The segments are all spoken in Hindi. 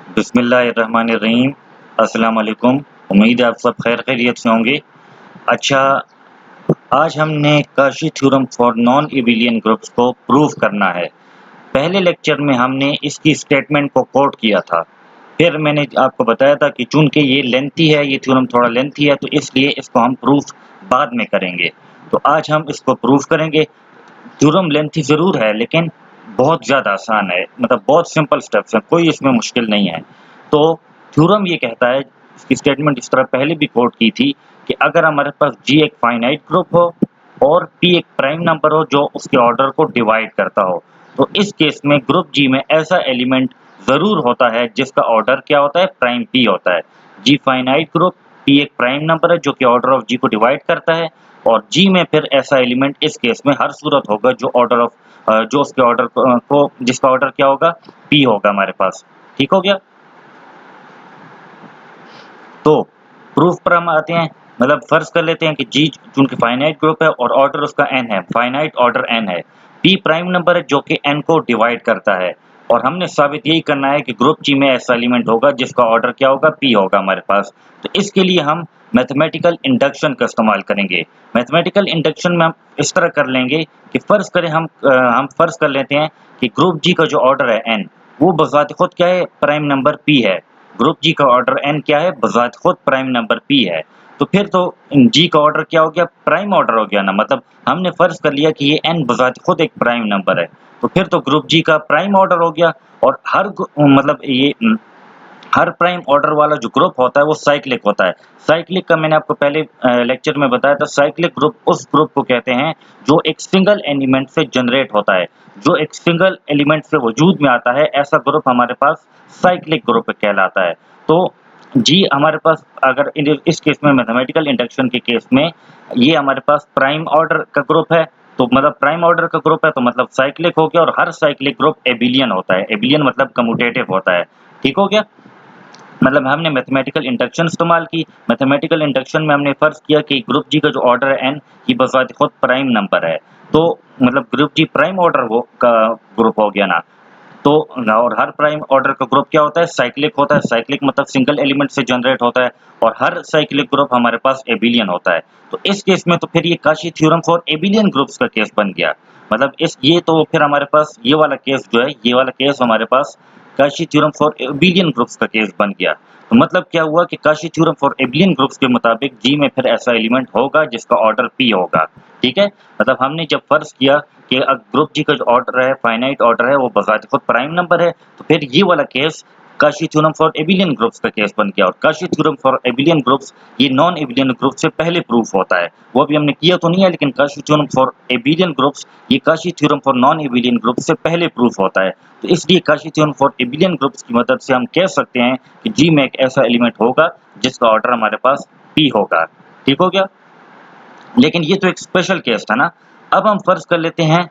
बिस्मिल्लाहिर्रहमानिर्रहीम। अस्सलाम वालेकुम। उम्मीद है आप सब खैर खैरियत से होंगे। अच्छा, आज हमने Kashi theorem for non एबिलियन groups को प्रूव करना है। पहले लेक्चर में हमने इसकी स्टेटमेंट को कोट किया था। फिर मैंने आपको बताया था कि चूंकि ये लेंथी है, ये थ्योरम थोड़ा लेंथी है, तो इसलिए इसको हम प्रूफ बाद में करेंगे। तो आज हम इसको प्रूफ करेंगे। थ्योरम लेंथी ज़रूर है, लेकिन बहुत ज़्यादा आसान है, मतलब बहुत सिंपल स्टेप्स हैं, कोई इसमें मुश्किल नहीं है। तो थ्योरम ये कहता है, इसकी स्टेटमेंट इस तरह पहले भी कोट की थी कि अगर हमारे पास G एक फाइनाइट ग्रुप हो और P एक प्राइम नंबर हो जो उसके ऑर्डर को डिवाइड करता हो, तो इस केस में ग्रुप G में ऐसा एलिमेंट ज़रूर होता है जिसका ऑर्डर क्या होता है, प्राइम P होता है। G फाइनाइट ग्रुप, P एक प्राइम नंबर है जो कि ऑर्डर ऑफ G को डिवाइड करता है, और G में फिर ऐसा एलिमेंट इस केस में हर सूरत होगा जो ऑर्डर ऑफ जो उसके ऑर्डर को जिसका ऑर्डर क्या होगा, P होगा हमारे पास। ठीक हो गया। तो प्रूफ पर हम आते हैं, मतलब फर्ज कर लेते हैं कि G चूंकि फाइनाइट ग्रुप है और ऑर्डर उसका n है, फाइनाइट ऑर्डर n है, P प्राइम नंबर है जो कि n को डिवाइड करता है, और हमने साबित यही करना है कि ग्रुप G में ऐसा एलिमेंट होगा जिसका ऑर्डर क्या होगा, P होगा हमारे पास। तो इसके लिए हम मैथमेटिकल इंडक्शन का इस्तेमाल करेंगे। मैथमेटिकल इंडक्शन में हम इस तरह कर लेंगे कि फर्ज करें हम फर्ज कर लेते हैं कि ग्रुप G का जो ऑर्डर है n, वो बजात खुद क्या है, प्राइम नंबर P है। ग्रुप G का ऑर्डर n क्या है, बजात खुद प्राइम नंबर P है। तो फिर तो G का ऑर्डर क्या हो गया, प्राइम ऑर्डर हो गया ना, मतलब हमने फर्ज कर लिया कि ये n बजात खुद एक प्राइम नंबर है। तो फिर तो ग्रुप G का प्राइम ऑर्डर हो गया, और मतलब ये हर प्राइम ऑर्डर वाला जो ग्रुप होता है वो साइक्लिक होता है। साइक्लिक का मैंने आपको पहले लेक्चर में बताया था, साइक्लिक ग्रुप उस ग्रुप को कहते हैं जो एक सिंगल एलिमेंट से जनरेट होता है, जो एक सिंगल एलिमेंट से वजूद में आता है, ऐसा ग्रुप हमारे पास साइक्लिक ग्रुप कहलाता है। तो जी हमारे पास अगर इस केस में मैथमेटिकल इंडक्शन के केस में ये हमारे पास प्राइम ऑर्डर का ग्रुप है, तो मतलब प्राइम ऑर्डर का ग्रुप है तो मतलब साइक्लिक हो गया, और हर साइक्लिक ग्रुप एबिलियन होता है। एबिलियन मतलब कम्यूटेटिव होता है। ठीक हो गया। मतलब हमने मैथमेटिकल इंडक्शन इस्तेमाल की। मैथमेटिकल इंडक्शन में हमने फर्ज किया कि ग्रुप जी का जो ऑर्डर है n, ये बजात खुद प्राइम नंबर है। तो मतलब ग्रुप जी प्राइम ऑर्डर का ग्रुप हो गया ना। तो और हर प्राइम ऑर्डर का ग्रुप क्या होता है, साइक्लिक होता है। साइक्लिक मतलब सिंगल एलिमेंट से जनरेट होता है, और हर साइक्लिक ग्रुप हमारे पास एबिलियन होता है। तो इस केस में तो फिर ये Cauchy theorem for abelian groups का केस बन गया। मतलब इस ये तो फिर हमारे पास ये वाला केस जो है, ये वाला केस हमारे पास Cauchy theorem for abelian groups का केस बन गया। तो मतलब क्या हुआ कि Cauchy theorem for abelian groups के मुताबिक जी में फिर ऐसा एलिमेंट होगा जिसका ऑर्डर पी होगा। ठीक है। मतलब हमने जब फर्ज किया कि ग्रुप जी का जो ऑर्डर है, फाइनाइट ऑर्डर है, वो बजात खुद प्राइम नंबर है, तो फिर ये वाला case Kashi theorem for abelian groups का केस बन गया। और Kashi theorem for abelian groups ये नॉन एबिलियन ग्रुप से पहले प्रूफ होता है। वो अभी हमने किया तो नहीं है, लेकिन Cauchy theorem for abelian groups ये Cauchy theorem for non abelian group से पहले प्रूफ होता है। तो इसलिए Cauchy theorem for abelian groups की मदद से हम कह सकते हैं कि जी में एक ऐसा एलिमेंट होगा जिसका ऑर्डर हमारे पास पी होगा। ठीक हो गया। लेकिन ये तो एक स्पेशल केस था ना। अब हम फर्ज कर लेते हैं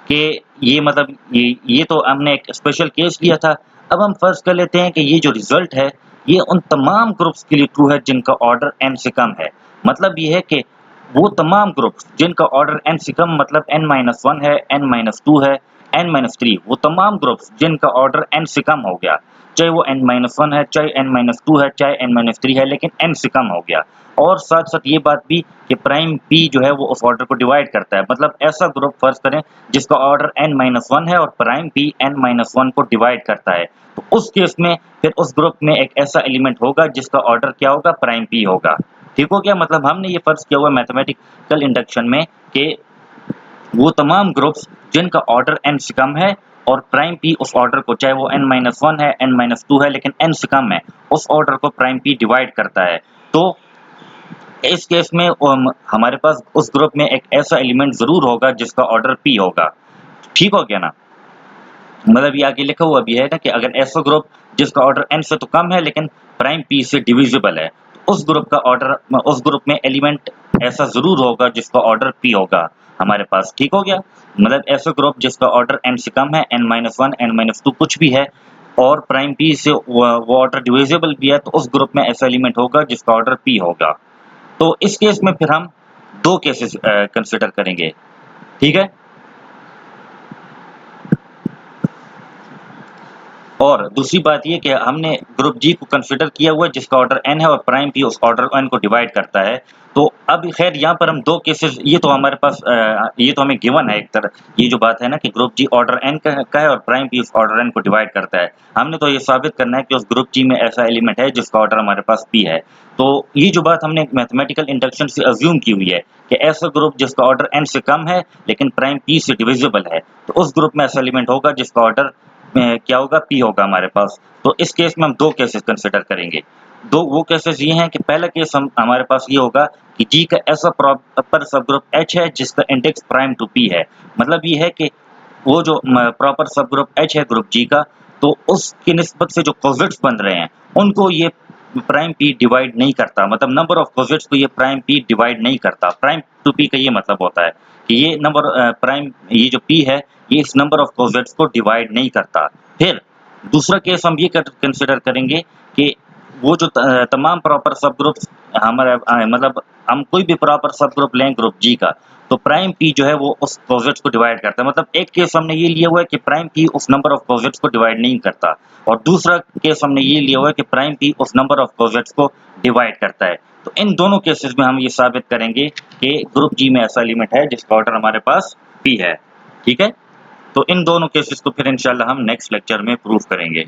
कि ये मतलब ये तो हमने एक स्पेशल केस लिया था। अब हम फर्ज कर लेते हैं कि ये जो रिजल्ट है, ये उन तमाम ग्रुप्स के लिए ट्रू है जिनका ऑर्डर n से कम है। मतलब ये है कि वो तमाम ग्रुप्स जिनका ऑर्डर n से कम, मतलब n-1 है, n-2 है, n-3, वो तमाम ग्रुप्स जिनका ऑर्डर n से कम हो गया, चाहे वो n-1 है, चाहे n-2 है, चाहे n-3 है, लेकिन n से कम हो गया। और साथ साथ ये बात भी कि प्राइम p जो है वो उस ऑर्डर को डिवाइड करता है। मतलब ऐसा ग्रुप फर्ज करें जिसका ऑर्डर n-1 है और प्राइम p n-1 को डिवाइड करता है, तो उस केस में फिर उस ग्रुप में एक ऐसा एलिमेंट होगा जिसका ऑर्डर क्या होगा, प्राइम p होगा। ठीक हो गया। मतलब हमने ये फर्ज किया हुआ मैथमेटिकल इंडक्शन में कि वो तमाम ग्रुप्स जिनका ऑर्डर n से कम है और प्राइम p उस ऑर्डर को, चाहे वो n-1 है, n-2 है, लेकिन n से कम है, उस ऑर्डर को प्राइम p डिवाइड करता है। तो इस केस में हमारे पास उस ग्रुप में एक ऐसा एलिमेंट जरूर होगा जिसका ऑर्डर p होगा। ठीक हो गया ना। मतलब ये आगे लिखा हुआ भी है ना कि अगर ऐसा ग्रुप जिसका ऑर्डर n से तो कम है लेकिन प्राइम p से डिविजिबल है, तो उस ग्रुप का ऑर्डर, उस ग्रुप में एलिमेंट ऐसा जरूर होगा जिसका ऑर्डर p होगा हमारे पास। ठीक हो गया। मतलब ऐसा ग्रुप जिसका ऑर्डर n से कम है, n-1, n-2 कुछ भी है, और प्राइम p से वो ऑर्डर डिविजिबल भी है, तो उस ग्रुप में ऐसा एलिमेंट होगा जिसका ऑर्डर p होगा। तो इस केस में फिर हम दो केसेस कंसिडर करेंगे। ठीक है। और दूसरी बात ये कि हमने ग्रुप जी को कंसिडर किया हुआ है जिसका ऑर्डर n है और प्राइम p उस ऑर्डर n को डिवाइड करता है। तो अब खैर यहाँ पर हम दो केसेस, ये तो हमारे पास ये तो हमें गिवन है एक तरह, ये जो बात है ना कि ग्रुप जी ऑर्डर n का है और प्राइम p उस ऑर्डर n को डिवाइड करता है। हमने तो ये साबित करना है कि उस ग्रुप जी में ऐसा एलिमेंट है जिसका ऑर्डर हमारे पास p है। तो ये जो बात हमने मैथमेटिकल इंडक्शन से अज्यूम की हुई है कि ऐसा ग्रुप जिसका ऑर्डर n से कम है लेकिन प्राइम p से डिविजिबल है, तो उस ग्रुप में ऐसा एलिमेंट होगा जिसका ऑर्डर क्या होगा, p होगा हमारे पास। तो इस केस में हम दो केसेस कंसिडर करेंगे। दो वो केसेस ये हैं कि पहला केस हमारे पास ये होगा कि G का ऐसा प्रॉपर सबग्रुप H है जिसका इंडेक्स प्राइम टू P है। मतलब ये है कि वो जो प्रॉपर सबग्रुप H है ग्रुप G का, तो उसकी निस्बत से जो कोजेट्स बन रहे हैं उनको ये प्राइम P डिवाइड नहीं करता। मतलब नंबर ऑफ कोजेट्स को ये प्राइम P डिवाइड नहीं करता। प्राइम टू P का ये मतलब होता है कि ये नंबर प्राइम, ये जो P है ये इस नंबर ऑफ कोजेट्स को डिवाइड नहीं करता। फिर दूसरा केस हम ये कंसिडर करेंगे कि वो जो तमाम प्रॉपर सब ग्रुप्स हमारे मतलब हम कोई भी प्रॉपर सब ग्रुप लें ग्रुप जी का, तो प्राइम p जो है वो उस कोजेट्स को डिवाइड करता है। मतलब एक केस हमने ये लिया हुआ है कि प्राइम p उस नंबर ऑफ कोजेट्स को डिवाइड नहीं करता, और दूसरा केस हमने ये लिया हुआ है कि प्राइम p उस नंबर ऑफ कोजेट्स को डिवाइड करता है। तो इन दोनों केसेस में हम ये साबित करेंगे कि ग्रुप जी में ऐसा एलिमेंट है जिसका ऑर्डर हमारे पास p है। ठीक है, तो इन दोनों केसेस को फिर इंशाल्लाह हम नेक्स्ट लेक्चर में प्रूव करेंगे।